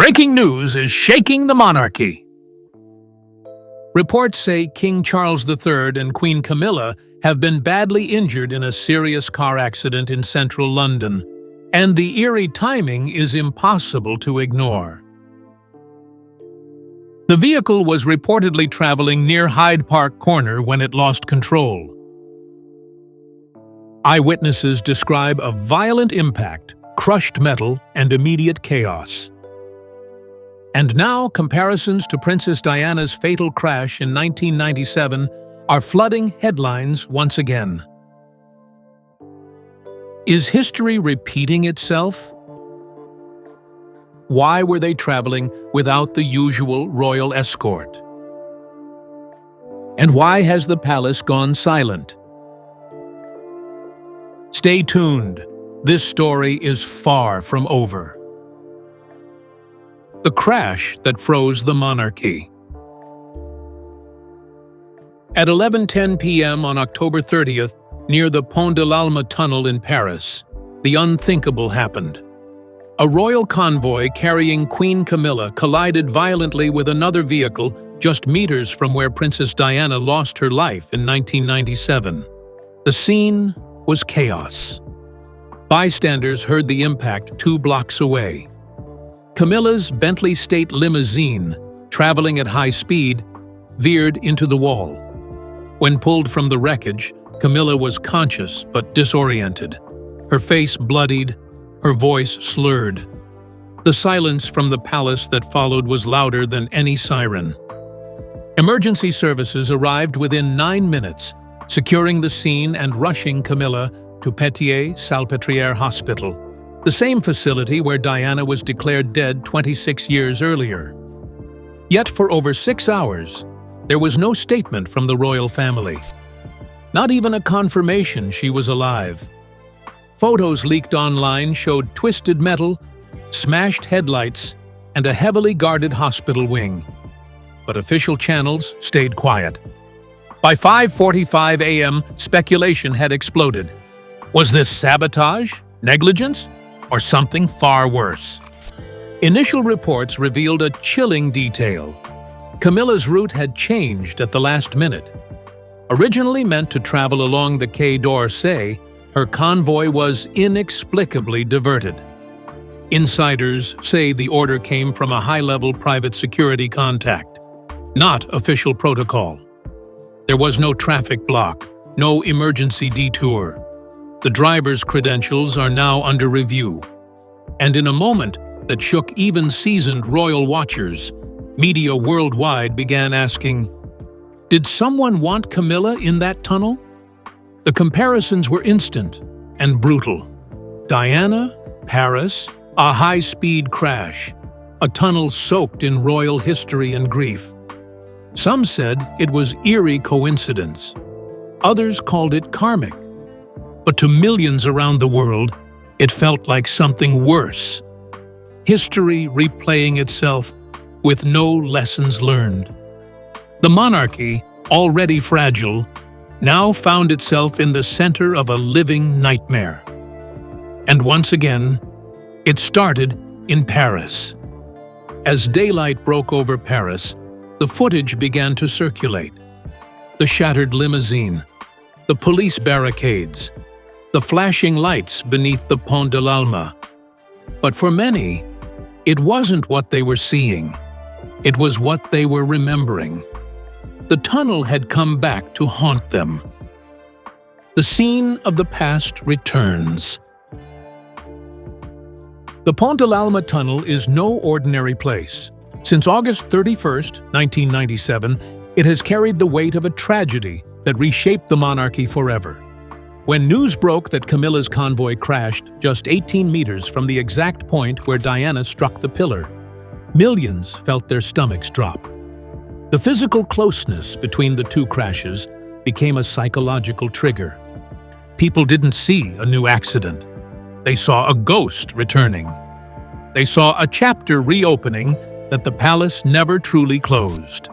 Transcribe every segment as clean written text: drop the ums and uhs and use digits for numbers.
Breaking news is shaking the monarchy. Reports say King Charles III and Queen Camilla have been badly injured in a serious car accident in central London, and the eerie timing is impossible to ignore. The vehicle was reportedly traveling near Hyde Park Corner when it lost control. Eyewitnesses describe a violent impact, crushed metal, and immediate chaos. And now, comparisons to Princess Diana's fatal crash in 1997 are flooding headlines once again. Is history repeating itself? Why were they traveling without the usual royal escort? And why has the palace gone silent? Stay tuned. This story is far from over. The crash that froze the monarchy. At 11:10 p.m. on October 30th, near the Pont de l'Alma tunnel in Paris, the unthinkable happened. A royal convoy carrying Queen Camilla collided violently with another vehicle just meters from where Princess Diana lost her life in 1997. The scene was chaos. Bystanders heard the impact 2 blocks away. Camilla's Bentley State limousine, traveling at high speed, veered into the wall. When pulled from the wreckage, Camilla was conscious but disoriented, her face bloodied, her voice slurred. The silence from the palace that followed was louder than any siren. Emergency services arrived within 9 minutes, securing the scene and rushing Camilla to Pitié-Salpêtrière Hospital, the same facility where Diana was declared dead 26 years earlier. Yet for over 6 hours, there was no statement from the royal family. Not even a confirmation she was alive. Photos leaked online showed twisted metal, smashed headlights, and a heavily guarded hospital wing. But official channels stayed quiet. By 5:45 a.m., speculation had exploded. Was this sabotage, negligence, or something far worse? Initial reports revealed a chilling detail. Camilla's route had changed at the last minute. Originally meant to travel along the Quai d'Orsay, her convoy was inexplicably diverted. Insiders say the order came from a high-level private security contact, not official protocol. There was no traffic block, no emergency detour. The driver's credentials are now under review. And in a moment that shook even seasoned royal watchers, media worldwide began asking, did someone want Camilla in that tunnel? The comparisons were instant and brutal. Diana, Paris, a high-speed crash, a tunnel soaked in royal history and grief. Some said it was eerie coincidence. Others called it karmic. But to millions around the world, it felt like something worse. History replaying itself with no lessons learned. The monarchy, already fragile, now found itself in the center of a living nightmare. And once again, it started in Paris. As daylight broke over Paris, the footage began to circulate. The shattered limousine, the police barricades, the flashing lights beneath the Pont de l'Alma. But for many, it wasn't what they were seeing. It was what they were remembering. The tunnel had come back to haunt them. The scene of the past returns. The Pont de l'Alma tunnel is no ordinary place. Since August 31st, 1997, it has carried the weight of a tragedy that reshaped the monarchy forever. When news broke that Camilla's convoy crashed just 18 meters from the exact point where Diana struck the pillar, millions felt their stomachs drop. The physical closeness between the two crashes became a psychological trigger. People didn't see a new accident. They saw a ghost returning. They saw a chapter reopening that the palace never truly closed.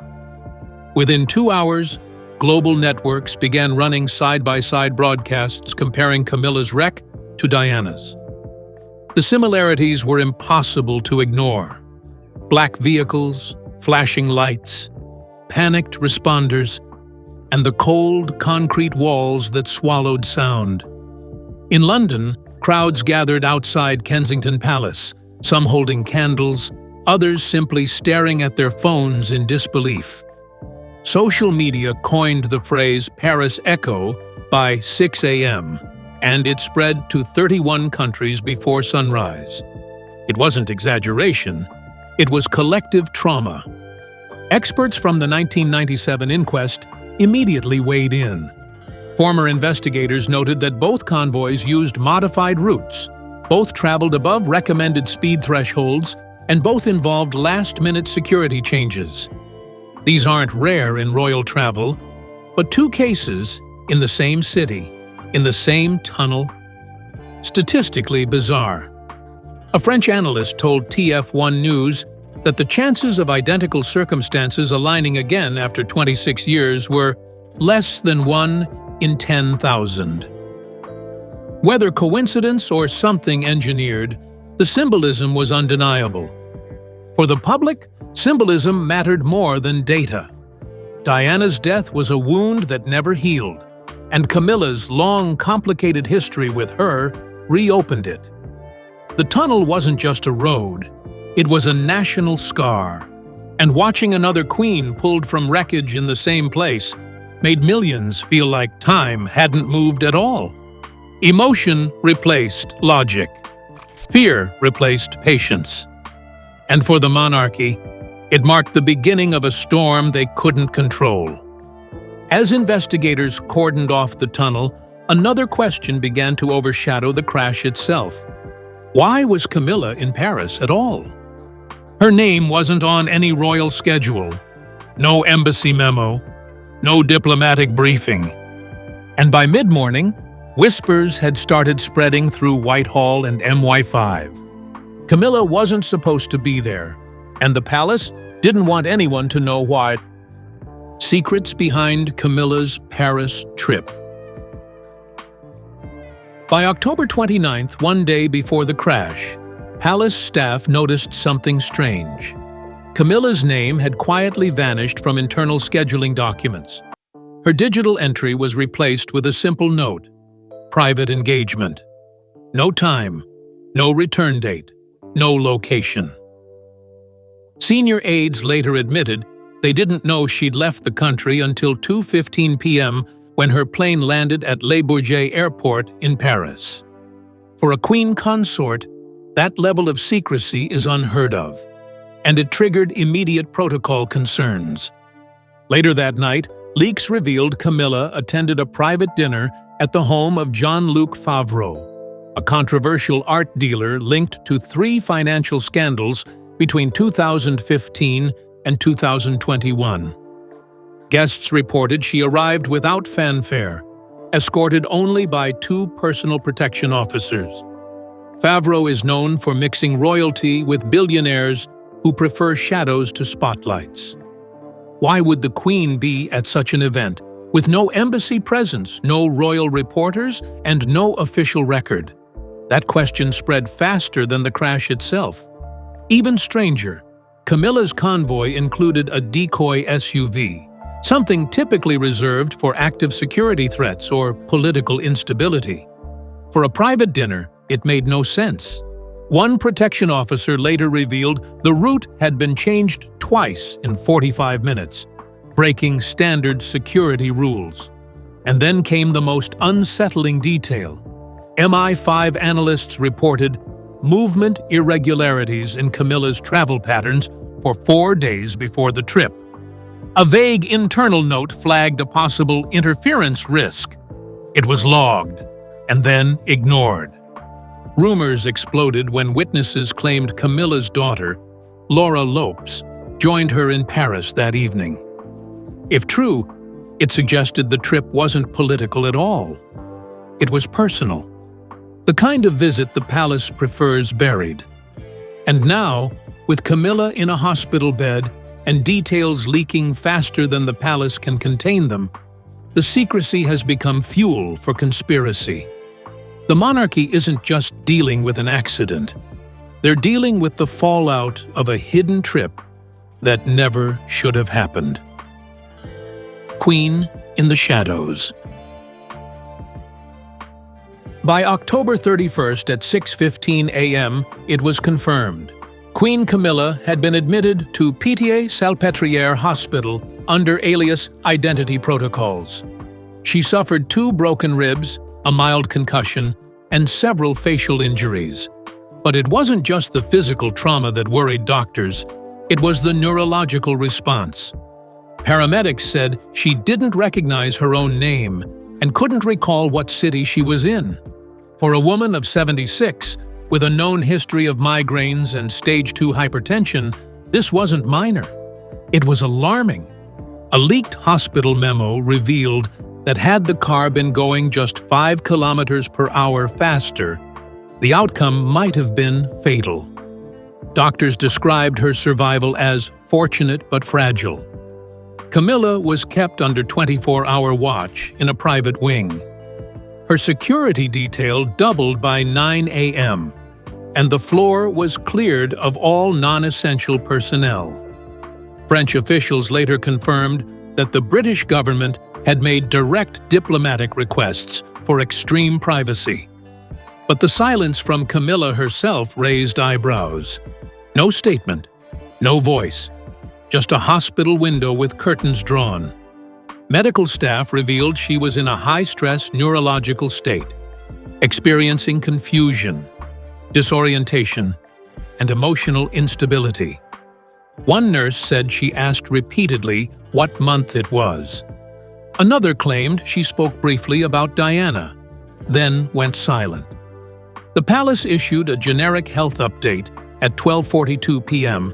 Within 2 hours, global networks began running side-by-side broadcasts comparing Camilla's wreck to Diana's. The similarities were impossible to ignore. Black vehicles, flashing lights, panicked responders, and the cold, concrete walls that swallowed sound. In London, crowds gathered outside Kensington Palace, some holding candles, others simply staring at their phones in disbelief. Social media coined the phrase Paris Echo by 6 a.m., and it spread to 31 countries before sunrise. It wasn't exaggeration, it was collective trauma. Experts from the 1997 inquest immediately weighed in. Former investigators noted that both convoys used modified routes, both traveled above recommended speed thresholds, and both involved last-minute security changes. These aren't rare in royal travel, but two cases in the same city, in the same tunnel. Statistically bizarre. A French analyst told TF1 News that the chances of identical circumstances aligning again after 26 years were less than 1 in 10,000. Whether coincidence or something engineered, the symbolism was undeniable. For the public, symbolism mattered more than data. Diana's death was a wound that never healed, and Camilla's long, complicated history with her reopened it. The tunnel wasn't just a road, it was a national scar, and watching another queen pulled from wreckage in the same place made millions feel like time hadn't moved at all. Emotion replaced logic. Fear replaced patience. And for the monarchy, it marked the beginning of a storm they couldn't control. As investigators cordoned off the tunnel, another question began to overshadow the crash itself. Why was Camilla in Paris at all? Her name wasn't on any royal schedule, no embassy memo, no diplomatic briefing. And by mid-morning, whispers had started spreading through Whitehall and MY5. Camilla wasn't supposed to be there, and the palace didn't want anyone to know why. Secrets behind Camilla's Paris trip. By October 29th, one day before the crash, palace staff noticed something strange. Camilla's name had quietly vanished from internal scheduling documents. Her digital entry was replaced with a simple note: private engagement. No time, no return date, no location. Senior aides later admitted they didn't know she'd left the country until 2:15 p.m. when her plane landed at Le Bourget Airport in Paris. For a queen consort, that level of secrecy is unheard of, and it triggered immediate protocol concerns. Later that night, leaks revealed Camilla attended a private dinner at the home of Jean-Luc Favreau, a controversial art dealer linked to 3 financial scandals between 2015 and 2021. Guests reported she arrived without fanfare, escorted only by 2 personal protection officers. Favreau is known for mixing royalty with billionaires who prefer shadows to spotlights. Why would the Queen be at such an event, with no embassy presence, no royal reporters, and no official record? That question spread faster than the crash itself. Even stranger, Camilla's convoy included a decoy SUV, something typically reserved for active security threats or political instability. For a private dinner, it made no sense. One protection officer later revealed the route had been changed twice in 45 minutes, breaking standard security rules. And then came the most unsettling detail. MI5 analysts reported movement irregularities in Camilla's travel patterns for 4 days before the trip. A vague internal note flagged a possible interference risk. It was logged, and then ignored. Rumors exploded when witnesses claimed Camilla's daughter, Laura Lopes, joined her in Paris that evening. If true, it suggested the trip wasn't political at all. It was personal. The kind of visit the palace prefers buried. And now, with Camilla in a hospital bed and details leaking faster than the palace can contain them, the secrecy has become fuel for conspiracy. The monarchy isn't just dealing with an accident. They're dealing with the fallout of a hidden trip that never should have happened. Queen in the shadows. By October 31st at 6:15 a.m., it was confirmed. Queen Camilla had been admitted to Pitié-Salpêtrière Hospital under alias identity protocols. She suffered 2 broken ribs, a mild concussion, and several facial injuries. But it wasn't just the physical trauma that worried doctors, it was the neurological response. Paramedics said she didn't recognize her own name and couldn't recall what city she was in. For a woman of 76, with a known history of migraines and stage 2 hypertension, this wasn't minor. It was alarming. A leaked hospital memo revealed that had the car been going just 5 kilometers per hour faster, the outcome might have been fatal. Doctors described her survival as fortunate but fragile. Camilla was kept under 24-hour watch in a private wing. Her security detail doubled by 9 a.m., and the floor was cleared of all non-essential personnel. French officials later confirmed that the British government had made direct diplomatic requests for extreme privacy. But the silence from Camilla herself raised eyebrows. No statement, no voice, just a hospital window with curtains drawn. Medical staff revealed she was in a high-stress neurological state, experiencing confusion, disorientation, and emotional instability. One nurse said she asked repeatedly what month it was. Another claimed she spoke briefly about Diana, then went silent. The palace issued a generic health update at 12:42 p.m.,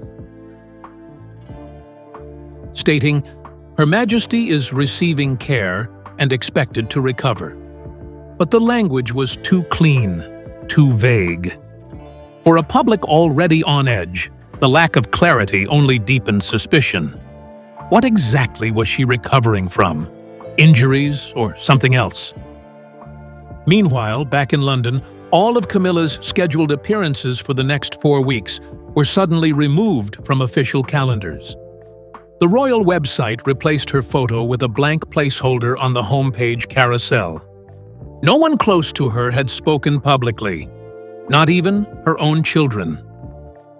stating, "Her Majesty is receiving care and expected to recover." But the language was too clean, too vague. For a public already on edge, the lack of clarity only deepened suspicion. What exactly was she recovering from? Injuries or something else? Meanwhile, back in London, all of Camilla's scheduled appearances for the next 4 weeks were suddenly removed from official calendars. The royal website replaced her photo with a blank placeholder on the homepage carousel. No one close to her had spoken publicly, not even her own children.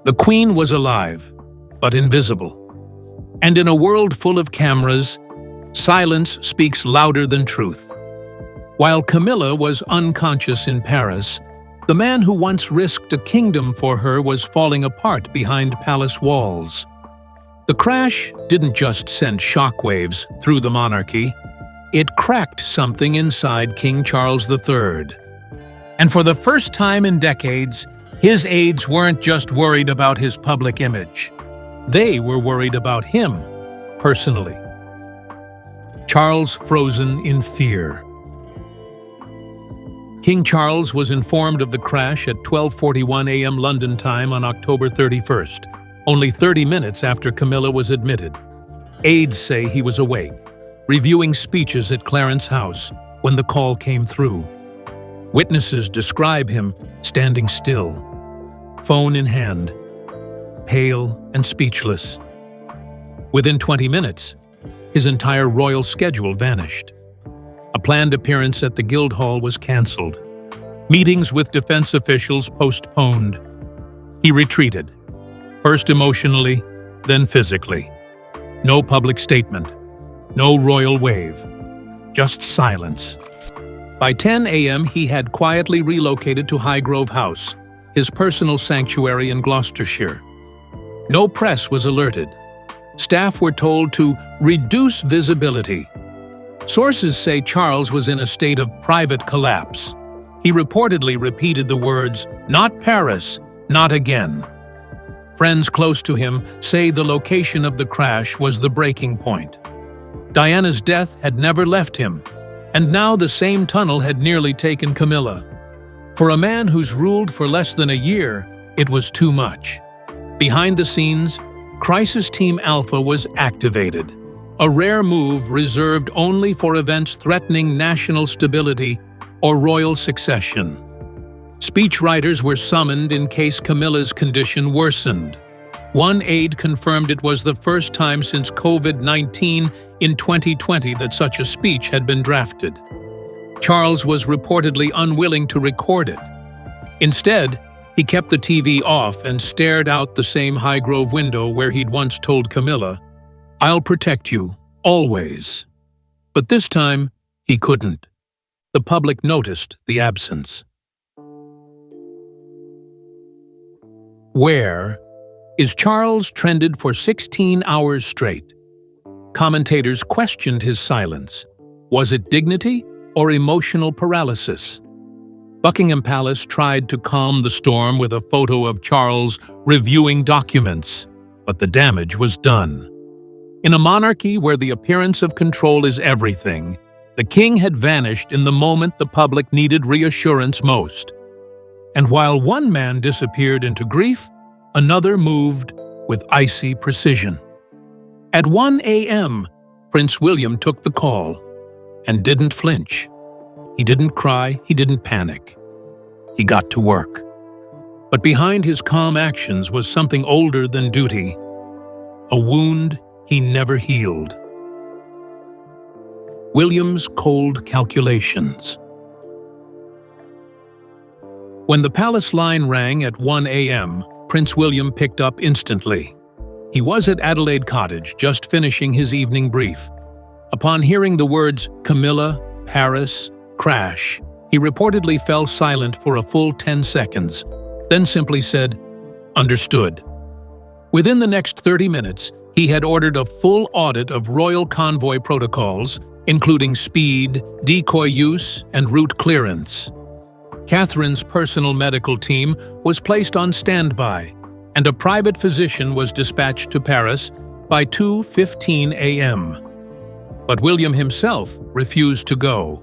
The Queen was alive, but invisible. And in a world full of cameras, silence speaks louder than truth. While Camilla was unconscious in Paris, the man who once risked a kingdom for her was falling apart behind palace walls. The crash didn't just send shockwaves through the monarchy, it cracked something inside King Charles III. And for the first time in decades, his aides weren't just worried about his public image. They were worried about him, personally. Charles frozen in fear. King Charles was informed of the crash at 12:41 a.m. London time on October 31st, only 30 minutes after Camilla was admitted. Aides say he was awake, reviewing speeches at Clarence House when the call came through. Witnesses describe him standing still, phone in hand, pale and speechless. Within 20 minutes, his entire royal schedule vanished. A planned appearance at the Guildhall was cancelled. Meetings with defense officials postponed. He retreated, first emotionally, then physically. No public statement, no royal wave, just silence. By 10 a.m., he had quietly relocated to Highgrove House, his personal sanctuary in Gloucestershire. No press was alerted. Staff were told to reduce visibility. Sources say Charles was in a state of private collapse. He reportedly repeated the words, "Not Paris, not again." Friends close to him say the location of the crash was the breaking point. Diana's death had never left him, and now the same tunnel had nearly taken Camilla. For a man who's ruled for less than a year, it was too much. Behind the scenes, Crisis Team Alpha was activated, a rare move reserved only for events threatening national stability or royal succession. Speechwriters were summoned in case Camilla's condition worsened. One aide confirmed it was the first time since COVID-19 in 2020 that such a speech had been drafted. Charles was reportedly unwilling to record it. Instead, he kept the TV off and stared out the same Highgrove window where he'd once told Camilla, "I'll protect you, always." But this time, he couldn't. The public noticed the absence. Where is Charles trended for 16 hours straight? Commentators questioned his silence. Was it dignity or emotional paralysis? Buckingham Palace tried to calm the storm with a photo of Charles reviewing documents, but the damage was done. In a monarchy where the appearance of control is everything, the king had vanished in the moment the public needed reassurance most. And while one man disappeared into grief, another moved with icy precision. At 1 a.m., Prince William took the call and didn't flinch. He didn't cry, he didn't panic. He got to work. But behind his calm actions was something older than duty, a wound he never healed. William's cold calculations. When the palace line rang at 1 a.m., Prince William picked up instantly. He was at Adelaide Cottage, just finishing his evening brief. Upon hearing the words Camilla, Paris, crash, he reportedly fell silent for a full 10 seconds, then simply said, "Understood." Within the next 30 minutes, he had ordered a full audit of royal convoy protocols, including speed, decoy use, and route clearance. Catherine's personal medical team was placed on standby, and a private physician was dispatched to Paris by 2:15 a.m. But William himself refused to go.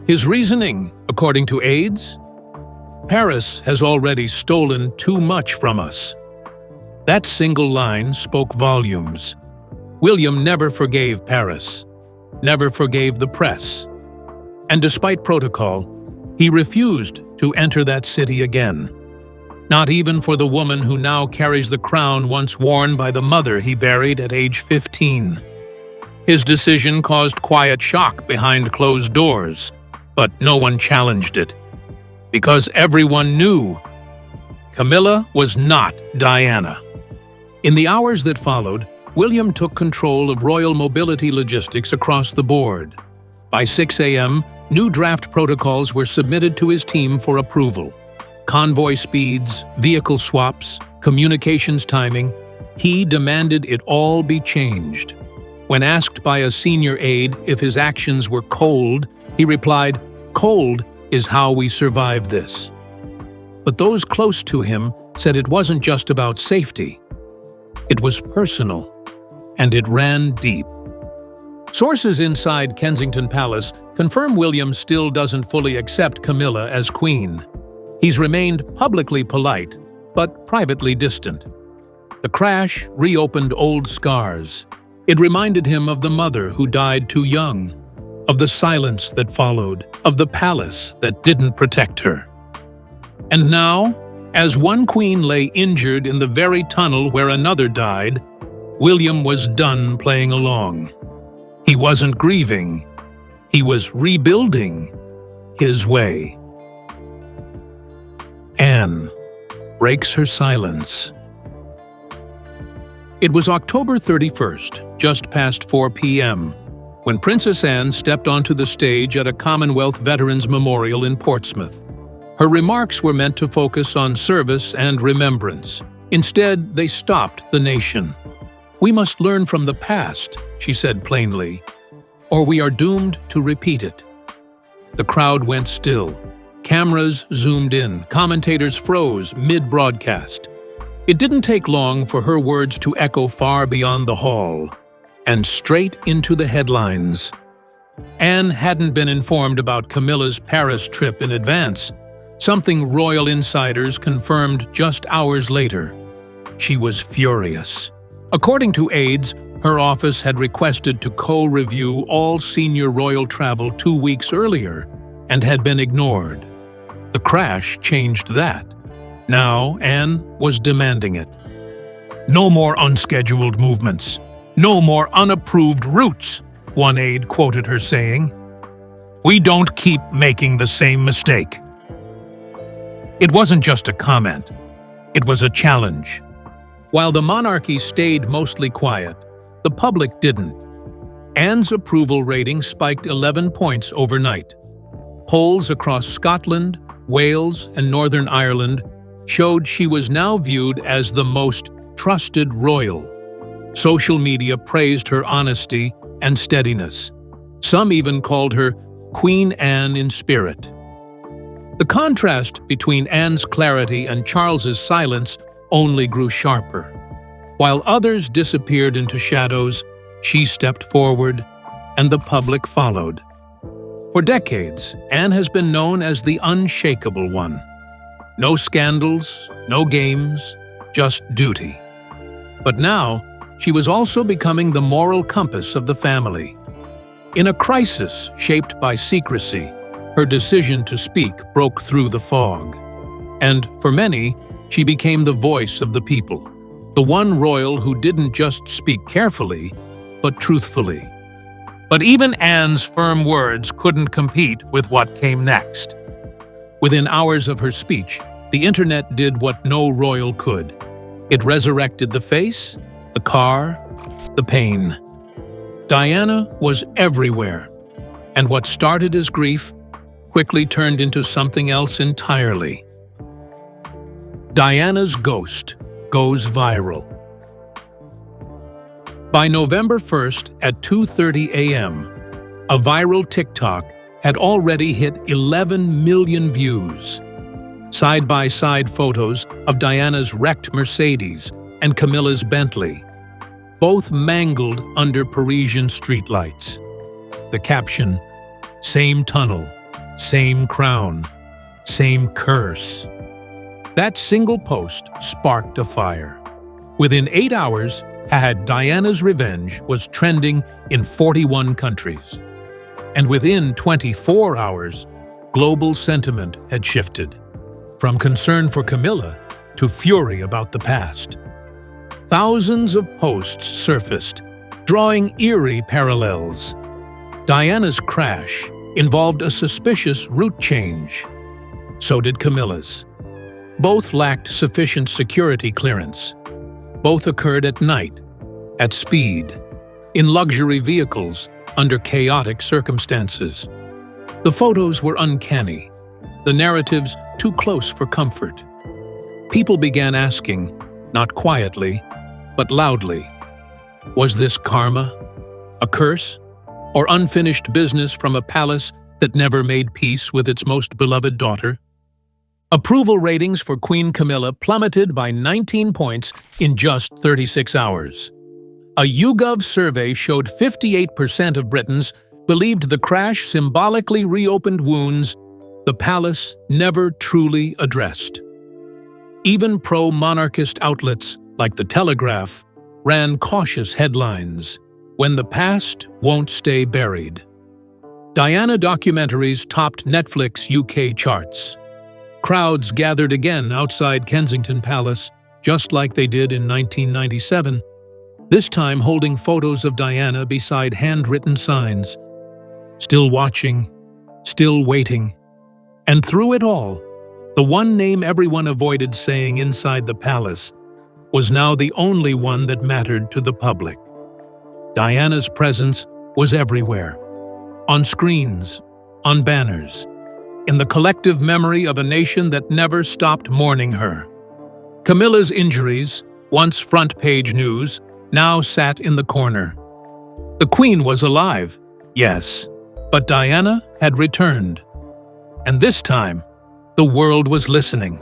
His reasoning, according to aides? Paris has already stolen too much from us. That single line spoke volumes. William never forgave Paris, never forgave the press. And despite protocol, he refused to enter that city again. Not even for the woman who now carries the crown once worn by the mother he buried at age 15. His decision caused quiet shock behind closed doors, but no one challenged it. Because everyone knew Camilla was not Diana. In the hours that followed, William took control of royal mobility logistics across the board. By 6 a.m., new draft protocols were submitted to his team for approval. Convoy speeds, vehicle swaps, communications timing, he demanded it all be changed. When asked by a senior aide if his actions were cold, he replied, "Cold is how we survive this." But those close to him said it wasn't just about safety. It was personal, and it ran deep. Sources inside Kensington Palace confirm William still doesn't fully accept Camilla as queen. He's remained publicly polite, but privately distant. The crash reopened old scars. It reminded him of the mother who died too young, of the silence that followed, of the palace that didn't protect her. And now, as one queen lay injured in the very tunnel where another died, William was done playing along. He wasn't grieving. He was rebuilding his way. Anne breaks her silence. It was October 31st, just past 4 p.m., when Princess Anne stepped onto the stage at a Commonwealth Veterans Memorial in Portsmouth. Her remarks were meant to focus on service and remembrance. Instead, they stopped the nation. "We must learn from the past," she said plainly, "or we are doomed to repeat it." The crowd went still. Cameras zoomed in. Commentators froze mid-broadcast. It didn't take long for her words to echo far beyond the hall, and straight into the headlines. Anne hadn't been informed about Camilla's Paris trip in advance, something royal insiders confirmed just hours later. She was furious. According to aides, her office had requested to co-review all senior royal travel 2 weeks earlier and had been ignored. The crash changed that. Now Anne was demanding it. "No more unscheduled movements. No more unapproved routes," one aide quoted her saying. "We don't keep making the same mistake." It wasn't just a comment. It was a challenge. While the monarchy stayed mostly quiet, the public didn't. Anne's approval rating spiked 11 points overnight. Polls across Scotland, Wales, and Northern Ireland showed she was now viewed as the most trusted royal. Social media praised her honesty and steadiness. Some even called her Queen Anne in spirit. The contrast between Anne's clarity and Charles's silence only grew sharper. While others disappeared into shadows, she stepped forward, and the public followed. For decades, Anne has been known as the unshakable one. No scandals, no games, just duty. But now, she was also becoming the moral compass of the family. In a crisis shaped by secrecy, her decision to speak broke through the fog. And for many, she became the voice of the people, the one royal who didn't just speak carefully, but truthfully. But even Anne's firm words couldn't compete with what came next. Within hours of her speech, the internet did what no royal could. It resurrected the face, the car, the pain. Diana was everywhere, and what started as grief quickly turned into something else entirely. Diana's ghost goes viral. By November 1st at 2:30 a.m., a viral TikTok had already hit 11 million views. Side-by-side photos of Diana's wrecked Mercedes and Camilla's Bentley, both mangled under Parisian streetlights. The caption, "Same tunnel, same crown, same curse." That single post sparked a fire. Within 8 hours, Diana's Revenge was trending in 41 countries. And within 24 hours, global sentiment had shifted, from concern for Camilla to fury about the past. Thousands of posts surfaced, drawing eerie parallels. Diana's crash involved a suspicious route change. So did Camilla's. Both lacked sufficient security clearance. Both occurred at night, at speed, in luxury vehicles, under chaotic circumstances. The photos were uncanny, the narratives too close for comfort. People began asking, not quietly, but loudly, was this karma, a curse, or unfinished business from a palace that never made peace with its most beloved daughter? Approval ratings for Queen Camilla plummeted by 19 points in just 36 hours. A YouGov survey showed 58% of Britons believed the crash symbolically reopened wounds the palace never truly addressed. Even pro-monarchist outlets like The Telegraph ran cautious headlines, "When the past won't stay buried." Diana documentaries topped Netflix UK charts. Crowds gathered again outside Kensington Palace, just like they did in 1997, this time holding photos of Diana beside handwritten signs. Still watching, still waiting. And through it all, the one name everyone avoided saying inside the palace was now the only one that mattered to the public. Diana's presence was everywhere. On screens, on banners, in the collective memory of a nation that never stopped mourning her. Camilla's injuries, once front-page news, now sat in the corner. The Queen was alive, yes, but Diana had returned. And this time, the world was listening.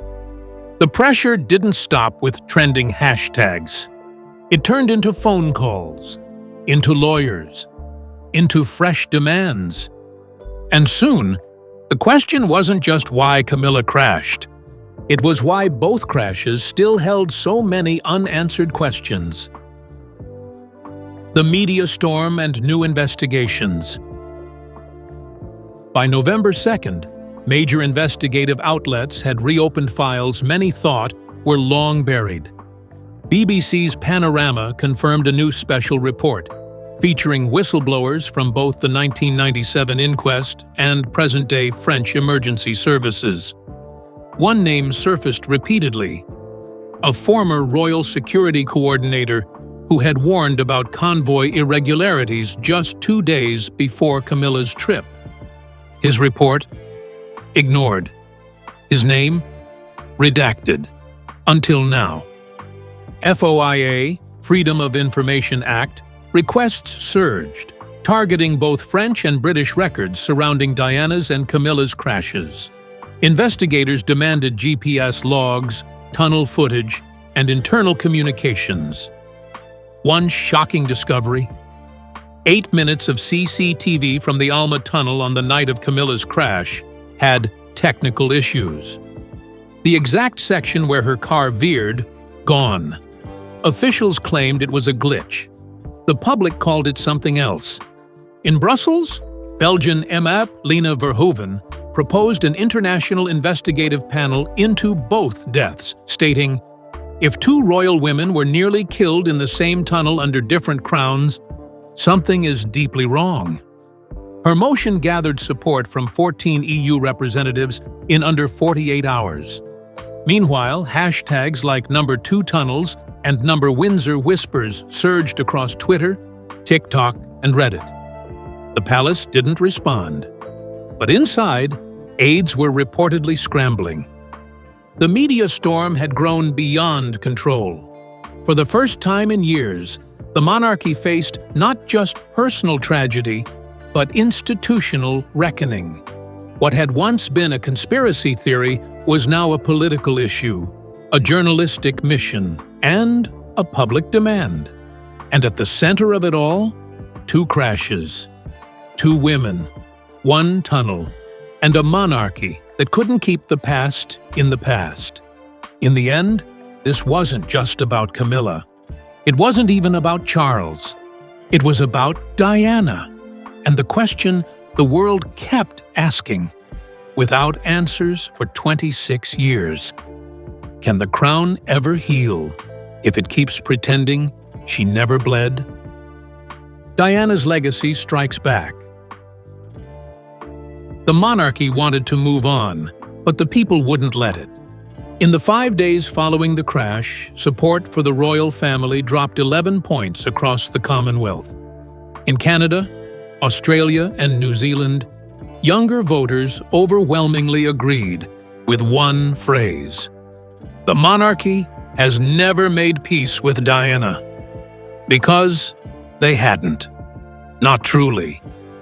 The pressure didn't stop with trending hashtags. It turned into phone calls, into lawyers, into fresh demands. And soon, the question wasn't just why Camilla crashed. It was why both crashes still held so many unanswered questions. The media storm and new investigations. By November 2nd, Major investigative outlets had reopened files many thought were long buried. BBC's Panorama confirmed a new special report, featuring whistleblowers from both the 1997 inquest and present-day French emergency services. One name surfaced repeatedly: a former royal security coordinator who had warned about convoy irregularities just 2 days before Camilla's trip. His report? Ignored. His name? Redacted. Until now. FOIA, Freedom of Information Act, requests surged, targeting both French and British records surrounding Diana's and Camilla's crashes. Investigators demanded GPS logs, tunnel footage, and internal communications. One shocking discovery: 8 minutes of CCTV from the Alma Tunnel on the night of Camilla's crash had technical issues. The exact section where her car veered, gone. Officials claimed it was a glitch. The public called it something else. In Brussels, Belgian MEP Lena Verhoeven proposed an international investigative panel into both deaths, stating, "If 2 royal women were nearly killed in the same tunnel under different crowns, something is deeply wrong." Her motion gathered support from 14 EU representatives in under 48 hours. Meanwhile, hashtags like #2tunnels and #Windsor Whispers surged across Twitter, TikTok, and Reddit. The palace didn't respond. But inside, aides were reportedly scrambling. The media storm had grown beyond control. For the first time in years, the monarchy faced not just personal tragedy, but institutional reckoning. What had once been a conspiracy theory was now a political issue, a journalistic mission, and a public demand. And at the center of it all, 2 crashes, 2 women, 1 tunnel, and a monarchy that couldn't keep the past in the past. In the end, this wasn't just about Camilla. It wasn't even about Charles. It was about Diana. And the question the world kept asking, without answers for 26 years. Can the crown ever heal if it keeps pretending she never bled? Diana's legacy strikes back. The monarchy wanted to move on, but the people wouldn't let it. In the 5 days following the crash, support for the royal family dropped 11 points across the Commonwealth. In Canada, Australia, and New Zealand, younger voters overwhelmingly agreed with one phrase: the monarchy has never made peace with Diana. Because they hadn't. Not truly.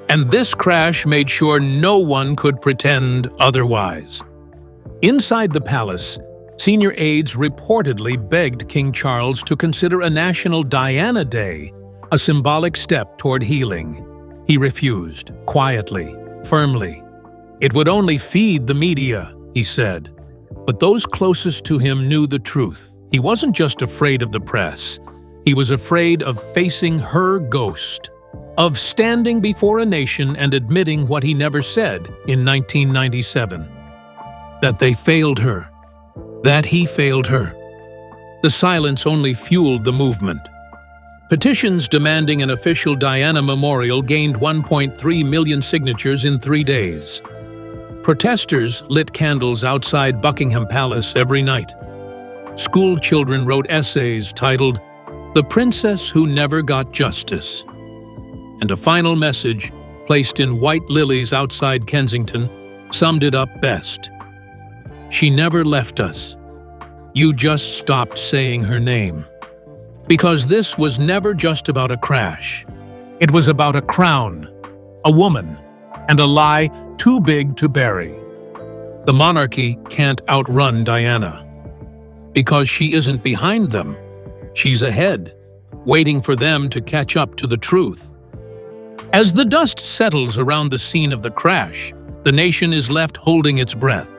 And this crash made sure no one could pretend otherwise. Inside the palace, senior aides reportedly begged King Charles to consider a national Diana Day, a symbolic step toward healing. He refused, quietly, firmly. It would only feed the media, he said. But those closest to him knew the truth. He wasn't just afraid of the press. He was afraid of facing her ghost, of standing before a nation and admitting what he never said in 1997. That they failed her. That he failed her. The silence only fueled the movement. Petitions demanding an official Diana memorial gained 1.3 million signatures in 3 days. Protesters lit candles outside Buckingham Palace every night. School children wrote essays titled, "The Princess Who Never Got Justice." And a final message, placed in white lilies outside Kensington, summed it up best. She never left us. You just stopped saying her name. Because this was never just about a crash. It was about a crown, a woman, and a lie too big to bury. The monarchy can't outrun Diana. Because she isn't behind them. She's ahead, waiting for them to catch up to the truth. As the dust settles around the scene of the crash, the nation is left holding its breath.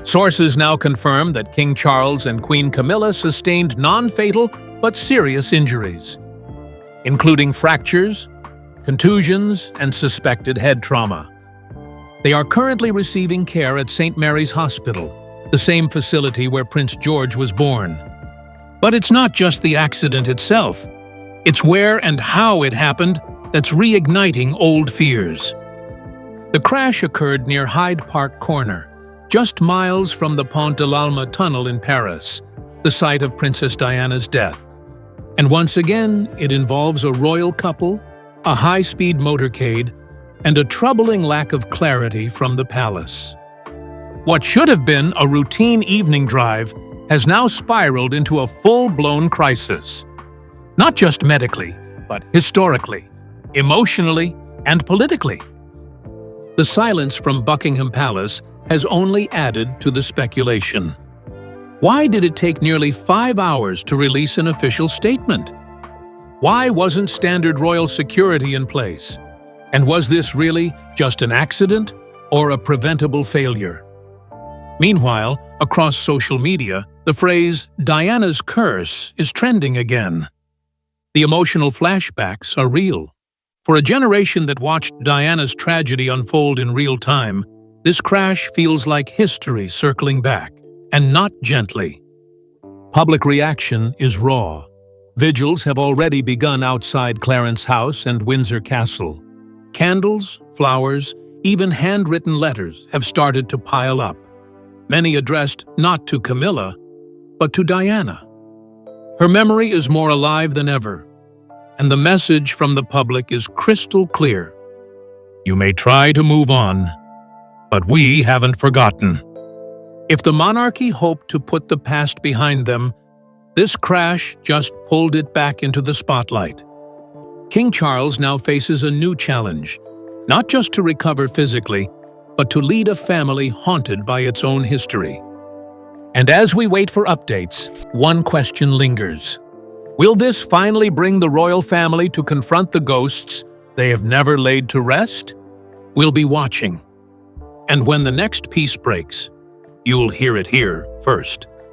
Sources now confirm that King Charles and Queen Camilla sustained non-fatal but serious injuries, including fractures, contusions, and suspected head trauma. They are currently receiving care at St. Mary's Hospital, the same facility where Prince George was born. But it's not just the accident itself. It's where and how it happened that's reigniting old fears. The crash occurred near Hyde Park Corner, just miles from the Pont de l'Alma tunnel in Paris, the site of Princess Diana's death. And once again, it involves a royal couple, a high-speed motorcade, and a troubling lack of clarity from the palace. What should have been a routine evening drive has now spiraled into a full-blown crisis. Not just medically, but historically, emotionally, and politically. The silence from Buckingham Palace has only added to the speculation. Why did it take nearly 5 hours to release an official statement? Why wasn't standard royal security in place? And was this really just an accident or a preventable failure? Meanwhile, across social media, the phrase "Diana's curse" is trending again. The emotional flashbacks are real. For a generation that watched Diana's tragedy unfold in real time, this crash feels like history circling back, and not gently. Public reaction is raw. Vigils have already begun outside Clarence House and Windsor Castle. Candles, flowers, even handwritten letters have started to pile up, many addressed not to Camilla, but to Diana. Her memory is more alive than ever, and the message from the public is crystal clear. You may try to move on, but we haven't forgotten. If the monarchy hoped to put the past behind them, this crash just pulled it back into the spotlight. King Charles now faces a new challenge, not just to recover physically, but to lead a family haunted by its own history. And as we wait for updates, one question lingers. Will this finally bring the royal family to confront the ghosts they have never laid to rest? We'll be watching. And when the next piece breaks, you'll hear it here first.